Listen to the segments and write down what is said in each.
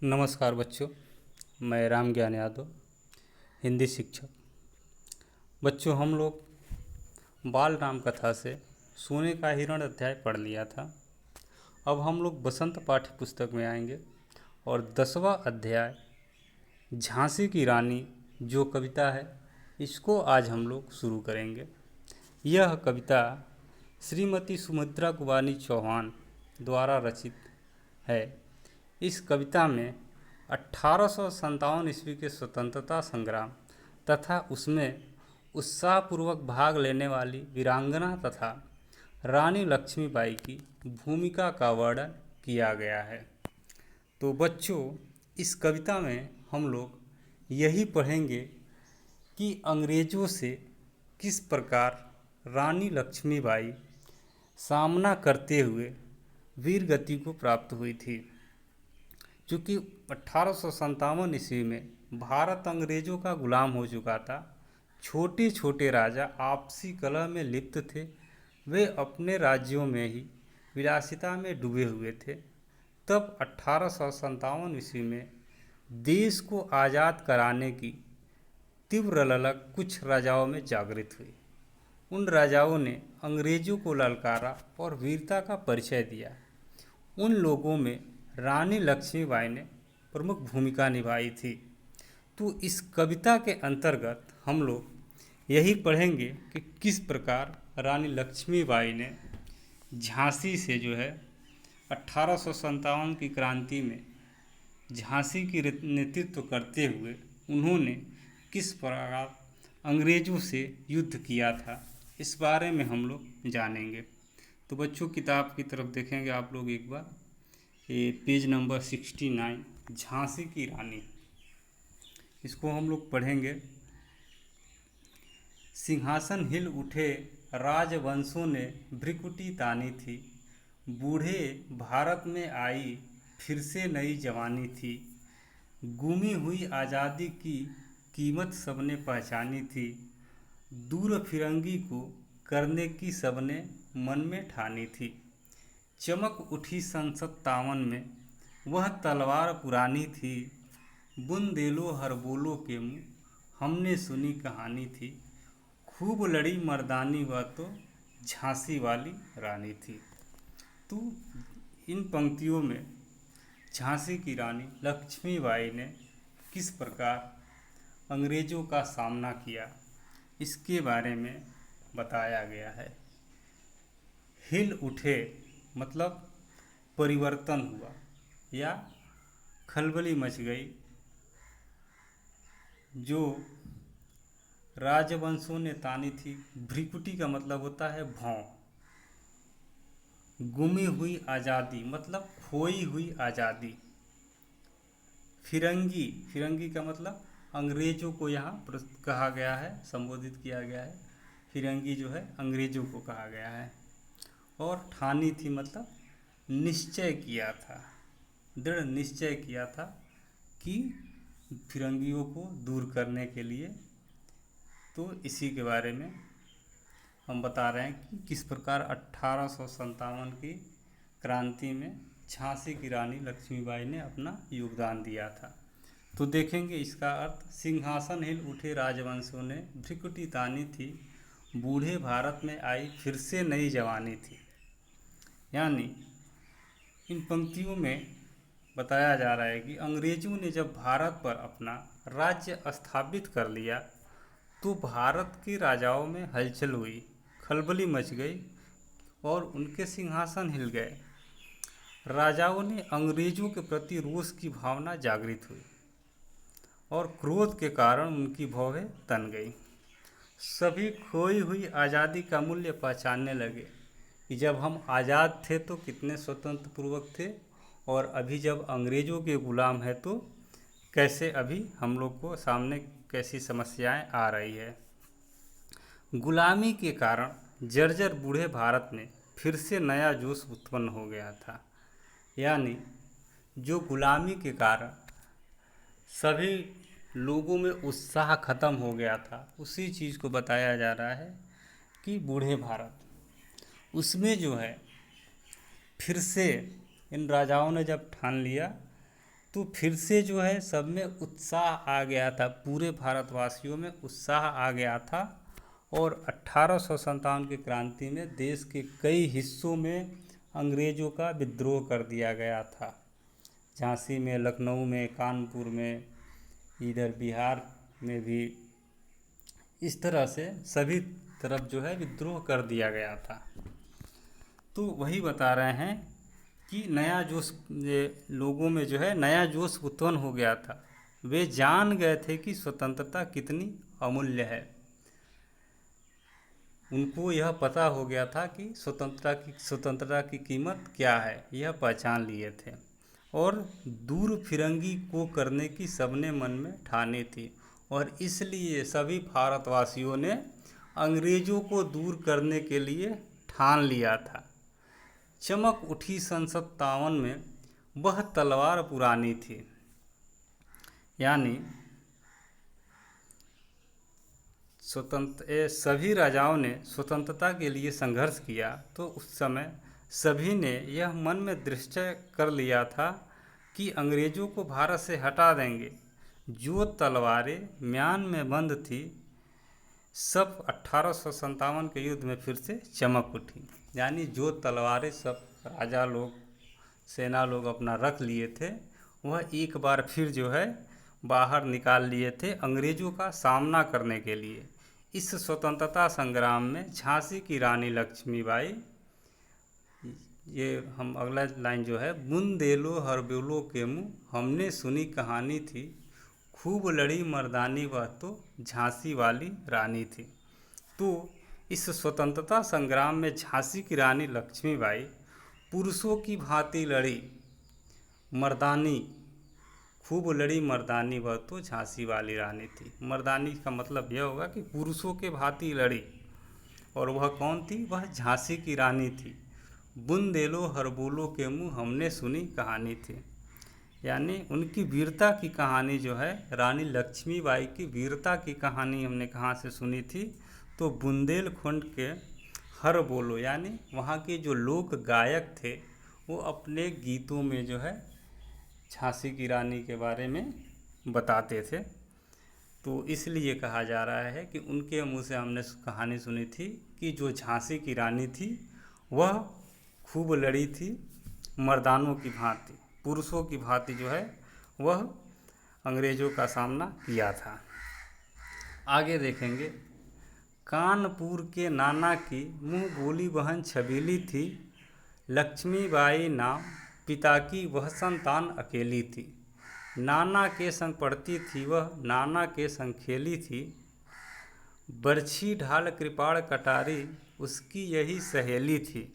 नमस्कार बच्चों, मैं राम ज्ञान यादव, हिंदी शिक्षक। बच्चों, हम लोग बाल राम कथा से सोने का हिरण अध्याय पढ़ लिया था। अब हम लोग बसंत पाठ्य पुस्तक में आएंगे और 10वां अध्याय झांसी की रानी जो कविता है, इसको आज हम लोग शुरू करेंगे। यह कविता श्रीमती सुमित्रा कुमारी चौहान द्वारा रचित है। इस कविता में 1857 ईस्वी के स्वतंत्रता संग्राम तथा उसमें उत्साहपूर्वक भाग लेने वाली वीरांगना तथा रानी लक्ष्मीबाई की भूमिका का वर्णन किया गया है। तो बच्चों, इस कविता में हम लोग यही पढ़ेंगे कि अंग्रेज़ों से किस प्रकार रानी लक्ष्मीबाई सामना करते हुए वीर गति को प्राप्त हुई थी। चूँकि 1857 ईस्वी में भारत अंग्रेज़ों का गुलाम हो चुका था, छोटे छोटे राजा आपसी कलह में लिप्त थे। वे अपने राज्यों में ही विलासिता में डूबे हुए थे। तब 1857 ईस्वी में देश को आज़ाद कराने की तीव्र ललक कुछ राजाओं में जागृत हुई। उन राजाओं ने अंग्रेज़ों को ललकारा और वीरता का परिचय दिया। उन लोगों में रानी लक्ष्मीबाई ने प्रमुख भूमिका निभाई थी। तो इस कविता के अंतर्गत हम लोग यही पढ़ेंगे कि किस प्रकार रानी लक्ष्मीबाई ने झांसी से जो है 1857 की क्रांति में झांसी की नेतृत्व करते हुए उन्होंने किस प्रकार अंग्रेज़ों से युद्ध किया था, इस बारे में हम लोग जानेंगे। तो बच्चों, किताब की तरफ देखेंगे आप लोग एक बार। ये पेज नंबर 69, झांसी की रानी, इसको हम लोग पढ़ेंगे। सिंहासन हिल उठे राजवंशों ने भ्रिकुटी तानी थी, बूढ़े भारत में आई फिर से नई जवानी थी। गुमी हुई आज़ादी की कीमत सबने पहचानी थी, दूर फिरंगी को करने की सबने मन में ठानी थी। चमक उठी सन 57 में वह तलवार पुरानी थी, बुंदेलो हर बोलो के मुँह हमने सुनी कहानी थी। खूब लड़ी मर्दानी वह तो झांसी वाली रानी थी। तो इन पंक्तियों में झांसी की रानी लक्ष्मीबाई ने किस प्रकार अंग्रेज़ों का सामना किया, इसके बारे में बताया गया है। हिल उठे मतलब परिवर्तन हुआ या खलबली मच गई। जो राजवंशों ने तानी थी, भ्रिकुटी का मतलब होता है भौं। गुमी हुई आज़ादी मतलब खोई हुई आज़ादी। फिरंगी, फिरंगी का मतलब अंग्रेज़ों को यहाँ कहा गया है, संबोधित किया गया है। फिरंगी जो है अंग्रेज़ों को कहा गया है। और ठानी थी मतलब निश्चय किया था, दृढ़ निश्चय किया था कि फिरंगियों को दूर करने के लिए। तो इसी के बारे में हम बता रहे हैं कि किस प्रकार 1857 की क्रांति में झांसी की रानी लक्ष्मीबाई ने अपना योगदान दिया था। तो देखेंगे इसका अर्थ। सिंहासन हिल उठे राजवंशों ने भ्रिकुटी तानी थी, बूढ़े भारत में आई फिर से नई जवानी थी। यानी इन पंक्तियों में बताया जा रहा है कि अंग्रेज़ों ने जब भारत पर अपना राज्य स्थापित कर लिया तो भारत के राजाओं में हलचल हुई, खलबली मच गई और उनके सिंहासन हिल गए। राजाओं ने अंग्रेज़ों के प्रति रोष की भावना जागृत हुई और क्रोध के कारण उनकी भौहें तन गई। सभी खोई हुई आज़ादी का मूल्य पहचानने लगे कि जब हम आज़ाद थे तो कितने स्वतंत्र पूर्वक थे, और अभी जब अंग्रेज़ों के गुलाम है तो कैसे अभी हम लोग को सामने कैसी समस्याएं आ रही है। गुलामी के कारण जर्जर बूढ़े भारत में फिर से नया जोश उत्पन्न हो गया था। यानी जो गुलामी के कारण सभी लोगों में उत्साह खत्म हो गया था, उसी चीज़ को बताया जा रहा है कि बूढ़े भारत, उसमें जो है फिर से इन राजाओं ने जब ठान लिया तो फिर से जो है सब में उत्साह आ गया था, पूरे भारतवासियों में उत्साह आ गया था। और 1857 की क्रांति में देश के कई हिस्सों में अंग्रेज़ों का विद्रोह कर दिया गया था। झांसी में, लखनऊ में, कानपुर में, इधर बिहार में भी इस तरह से सभी तरफ जो है विद्रोह कर दिया गया था। तो वही बता रहे हैं कि नया जोश लोगों में जो है नया जोश उत्पन्न हो गया था। वे जान गए थे कि स्वतंत्रता कितनी अमूल्य है। उनको यह पता हो गया था कि स्वतंत्रता की कीमत क्या है, यह पहचान लिए थे। और दूर फिरंगी को करने की सबने मन में ठानी थी, और इसलिए सभी भारतवासियों ने अंग्रेज़ों को दूर करने के लिए ठान लिया था। चमक उठी सन 57 में, वह तलवार पुरानी थी। यानी सभी राजाओं ने स्वतंत्रता के लिए संघर्ष किया, तो उस समय सभी ने यह मन में निश्चय कर लिया था कि अंग्रेज़ों को भारत से हटा देंगे। जो तलवारें म्यान में बंद थी, सब 1857 के युद्ध में फिर से चमक उठी। यानी जो तलवारें सब राजा लोग, सेना लोग अपना रख लिए थे, वह एक बार फिर जो है बाहर निकाल लिए थे अंग्रेज़ों का सामना करने के लिए। इस स्वतंत्रता संग्राम में झांसी की रानी लक्ष्मीबाई, ये हम अगला लाइन जो है, बुंदेलो हरबोलो के मुँह हमने सुनी कहानी थी, खूब लड़ी मर्दानी वह तो झांसी वाली रानी थी। तो इस स्वतंत्रता संग्राम में झांसी की रानी लक्ष्मीबाई पुरुषों की भांति लड़ी, मर्दानी, खूब लड़ी मर्दानी वह तो झांसी वाली रानी थी। मर्दानी का मतलब यह होगा कि पुरुषों के भांति लड़ी, और वह कौन थी? वह झांसी की रानी थी। बुंदेलो हरबोलो के मुँह हमने सुनी कहानी थी। यानी उनकी वीरता की कहानी जो है, रानी लक्ष्मीबाई की वीरता की कहानी हमने कहाँ से सुनी थी? तो बुंदेलखंड के हरबोलो, यानी वहाँ के जो लोक गायक थे, वो अपने गीतों में जो है झांसी की रानी के बारे में बताते थे। तो इसलिए कहा जा रहा है कि उनके मुँह से हमने कहानी सुनी थी कि जो झांसी की रानी थी वह खूब लड़ी थी, मर्दानों की भांति, पुरुषों की भांति जो है वह अंग्रेज़ों का सामना किया था। आगे देखेंगे, कानपुर के नाना की मुँह बोली बहन छबीली थी, लक्ष्मीबाई नाम पिता की वह संतान अकेली थी। नाना के संग पढ़ती थी वह, नाना के संग खेली थी, बरछी ढाल कृपाण कटारी उसकी यही सहेली थी।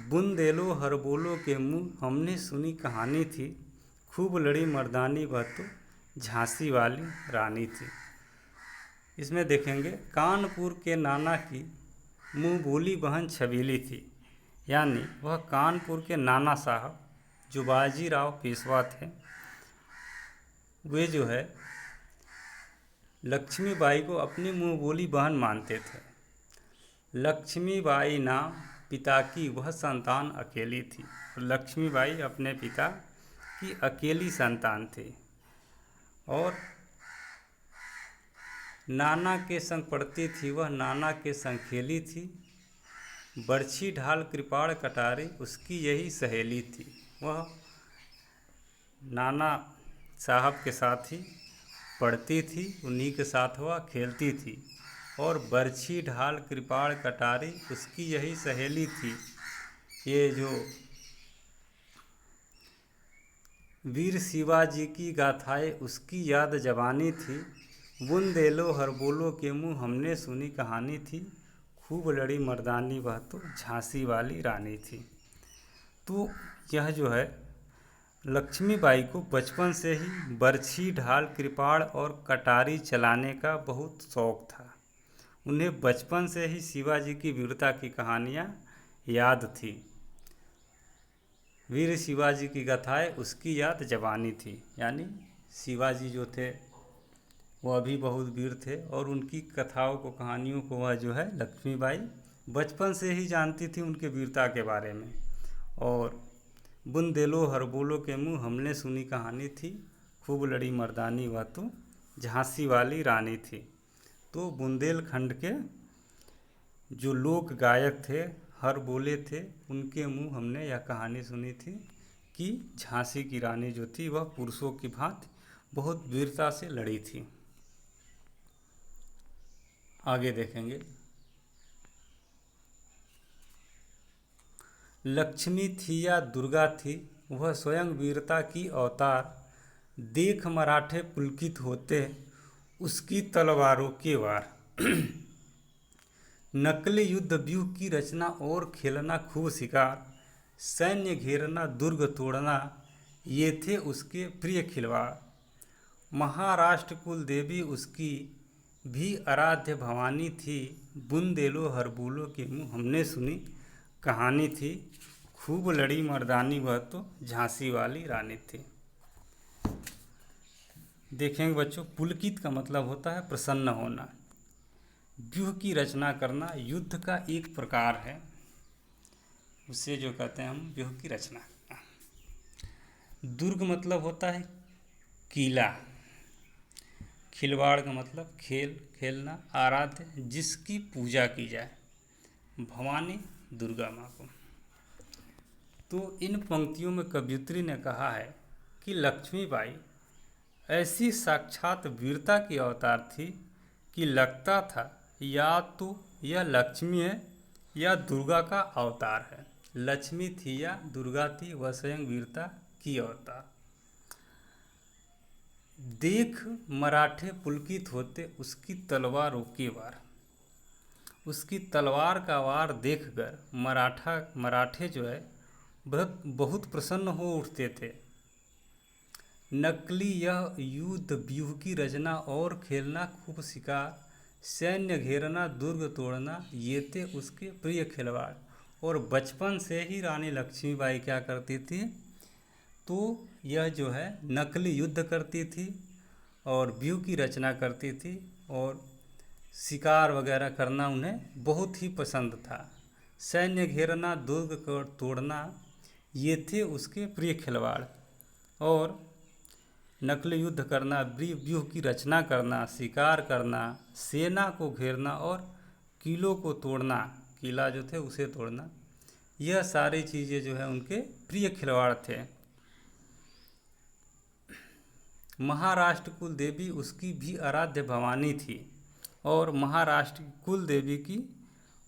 बुंदेलो हरबोलो के मुँह हमने सुनी कहानी थी, खूब लड़ी मर्दानी वह तो झांसी वाली रानी थी। इसमें देखेंगे, कानपुर के नाना की मुँह बोली बहन छबीली थी, यानी वह कानपुर के नाना साहब जो बाजीराव पेशवा थे, वे जो है लक्ष्मीबाई को अपनी मुँह बोली बहन मानते थे। लक्ष्मीबाई नाम पिता की वह संतान अकेली थी। लक्ष्मीबाई अपने पिता की अकेली संतान थी, और नाना के संग पढ़ती थी वह, नाना के संग खेली थी, बरछी ढाल कृपाण कटारी उसकी यही सहेली थी। वह नाना साहब के साथ ही पढ़ती थी, उन्हीं के साथ वह खेलती थी, और बरछी ढाल कृपाण कटारी उसकी यही सहेली थी। ये जो वीर शिवाजी की गाथाएँ उसकी याद जवानी थी, बुंदेलो हरबोलो के मुँह हमने सुनी कहानी थी, खूब लड़ी मर्दानी वह तो झांसी वाली रानी थी। तो यह जो है लक्ष्मीबाई को बचपन से ही बरछी ढाल कृपाण और कटारी चलाने का बहुत शौक़ था। उन्हें बचपन से ही शिवाजी की वीरता की कहानियाँ याद थी। वीर शिवाजी की गाथाएँ उसकी याद जवानी थी, यानी शिवाजी जो थे वह भी बहुत वीर थे, और उनकी कथाओं को, कहानियों को वह जो है लक्ष्मीबाई बचपन से ही जानती थी, उनके वीरता के बारे में। और बुंदेलो हर बोलो के मुँह हमने सुनी कहानी थी, खूब लड़ी मर्दानी वह तो झांसी वाली रानी थी। तो बुंदेलखंड के जो लोक गायक थे, हर बोले थे, उनके मुँह हमने यह कहानी सुनी थी कि झांसी की रानी जो थी वह पुरुषों की भांति बहुत वीरता से लड़ी थी। आगे देखेंगे। लक्ष्मी थी या दुर्गा थी, वह स्वयं वीरता की अवतार, देख मराठे पुलकित होते उसकी तलवारों के वार। नकली युद्ध व्यूह की रचना और खेलना खूब शिकार, सैन्य घेरना दुर्ग तोड़ना, ये थे उसके प्रिय खिलवाड़। महाराष्ट्र कुल देवी उसकी भी आराध्य भवानी थी, बुंदेलो हर बोलो के मुँह हमने सुनी कहानी थी, खूब लड़ी मर्दानी वह तो झांसी वाली रानी थी। देखेंगे बच्चों, पुलकित का मतलब होता है प्रसन्न होना। व्यूह की रचना करना युद्ध का एक प्रकार है, उसे जो कहते हैं हम व्यूह की रचना करना। दुर्ग मतलब होता है किला, खिलवाड़ का मतलब खेल खेलना, आराध्य जिसकी पूजा की जाए, भवानी दुर्गा माँ को। तो इन पंक्तियों में कवयित्री ने कहा है कि लक्ष्मीबाई ऐसी साक्षात वीरता की अवतार थी कि लगता था या तो यह लक्ष्मी है या दुर्गा का अवतार है। लक्ष्मी थी या दुर्गा थी, वह स्वयं वीरता की अवतार। देख मराठे पुलकित होते उसकी तलवारों के वार, उसकी तलवार का वार देखकर मराठे जो है बहुत प्रसन्न हो उठते थे। नकली यह युद्ध व्यूह की रचना और खेलना खूब शिकार, सैन्य घेरना दुर्ग तोड़ना, ये थे उसके प्रिय खिलवाड़। और बचपन से ही रानी लक्ष्मीबाई क्या करती थी, तो यह जो है नकली युद्ध करती थी और व्यूह की रचना करती थी और शिकार वगैरह करना उन्हें बहुत ही पसंद था। सैन्य घेरना दुर्ग को तोड़ना, ये थे उसके प्रिय खिलवाड़। और नकली युद्ध करना, व्यूह की रचना करना, शिकार करना, सेना को घेरना और किलों को तोड़ना, किला जो थे उसे तोड़ना, यह सारी चीज़ें जो है उनके प्रिय खिलवाड़ थे। महाराष्ट्र कुल देवी उसकी भी आराध्य भवानी थी और महाराष्ट्र की कुल देवी की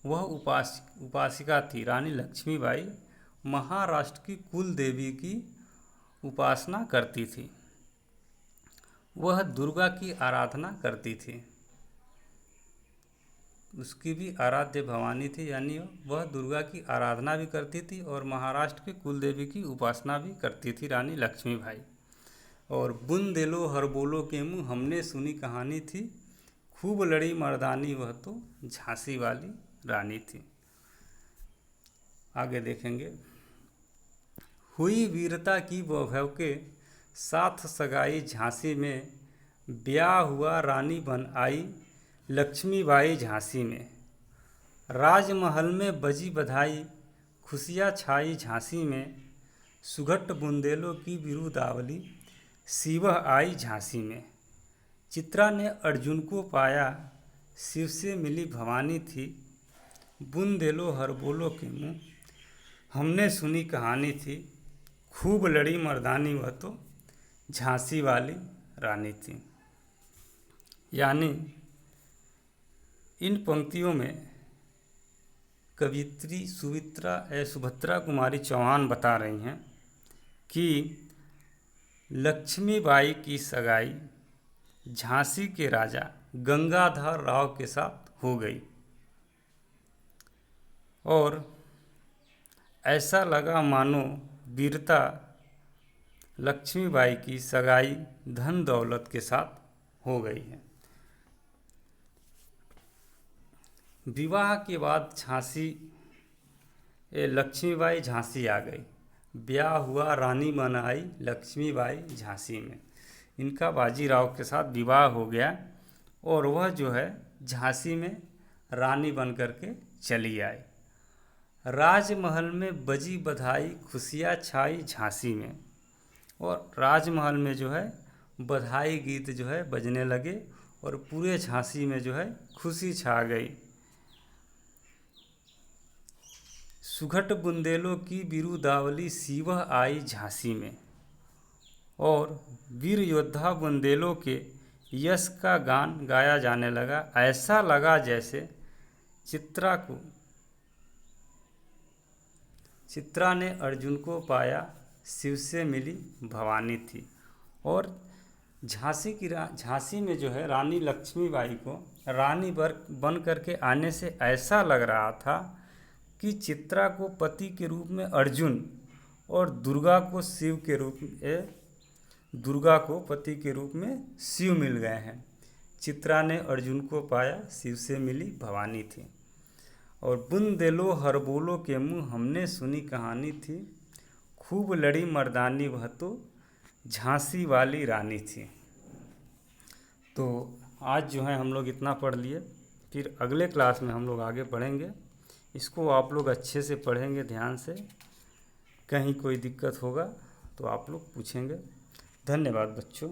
वह उपासिका थी। रानी लक्ष्मीबाई महाराष्ट्र की कुल देवी की उपासना करती थी, वह दुर्गा की आराधना करती थी, उसकी भी आराध्य भवानी थी, यानी वह दुर्गा की आराधना भी करती थी और महाराष्ट्र की कुल देवी की उपासना भी करती थी रानी लक्ष्मीबाई। और बुंदेलो हर बोलो के मुँह हमने सुनी कहानी थी, खूब लड़ी मर्दानी वह तो झांसी वाली रानी थी। आगे देखेंगे। हुई वीरता की वैभव के साथ सगाई झांसी में, ब्याह हुआ रानी बन आई लक्ष्मीबाई झांसी में। राजमहल में बजी बधाई खुशियाँ छाई झांसी में, सुघट बुंदेलों की बिरुदावली शिवह आई झांसी में। चित्रा ने अर्जुन को पाया शिव से मिली भवानी थी, बुंदेलो हर बोलो के मुँह हमने सुनी कहानी थी, खूब लड़ी मर्दानी वह तो झांसी वाली रानी थी। यानी इन पंक्तियों में कवियत्री सुभद्रा कुमारी चौहान बता रही हैं कि लक्ष्मीबाई की सगाई झांसी के राजा गंगाधर राव के साथ हो गई और ऐसा लगा मानो वीरता लक्ष्मीबाई की सगाई धन दौलत के साथ हो गई है। विवाह के बाद लक्ष्मीबाई झांसी आ गई, ब्याह हुआ रानी बन आई लक्ष्मीबाई झांसी में। इनका बाजीराव के साथ विवाह हो गया और वह जो है झांसी में रानी बन करके चली आई। राजमहल में बजी बधाई खुशियाँ छाई झांसी में। और राजमहल में जो है बधाई गीत जो है बजने लगे और पूरे झांसी में जो है खुशी छा गई। सुघट बुंदेलों की बिरुदावली सीवह आई झांसी में। और वीर योद्धा बुंदेलों के यश का गान गाया जाने लगा। ऐसा लगा जैसे चित्रा ने अर्जुन को पाया, शिव से मिली भवानी थी। और झांसी में जो है रानी लक्ष्मीबाई को रानी बन करके आने से ऐसा लग रहा था कि चित्रा को पति के रूप में अर्जुन और दुर्गा को पति के रूप में शिव मिल गए हैं। चित्रा ने अर्जुन को पाया, शिव से मिली भवानी थी। और बुंदेलो हर बोलो के मुँह हमने सुनी कहानी थी, खूब लड़ी मर्दानी वह तो झांसी वाली रानी थी। तो आज जो है हम लोग इतना पढ़ लिए, फिर अगले क्लास में हम लोग आगे पढ़ेंगे। इसको आप लोग अच्छे से पढ़ेंगे ध्यान से, कहीं कोई दिक्कत होगा तो आप लोग पूछेंगे। धन्यवाद बच्चों।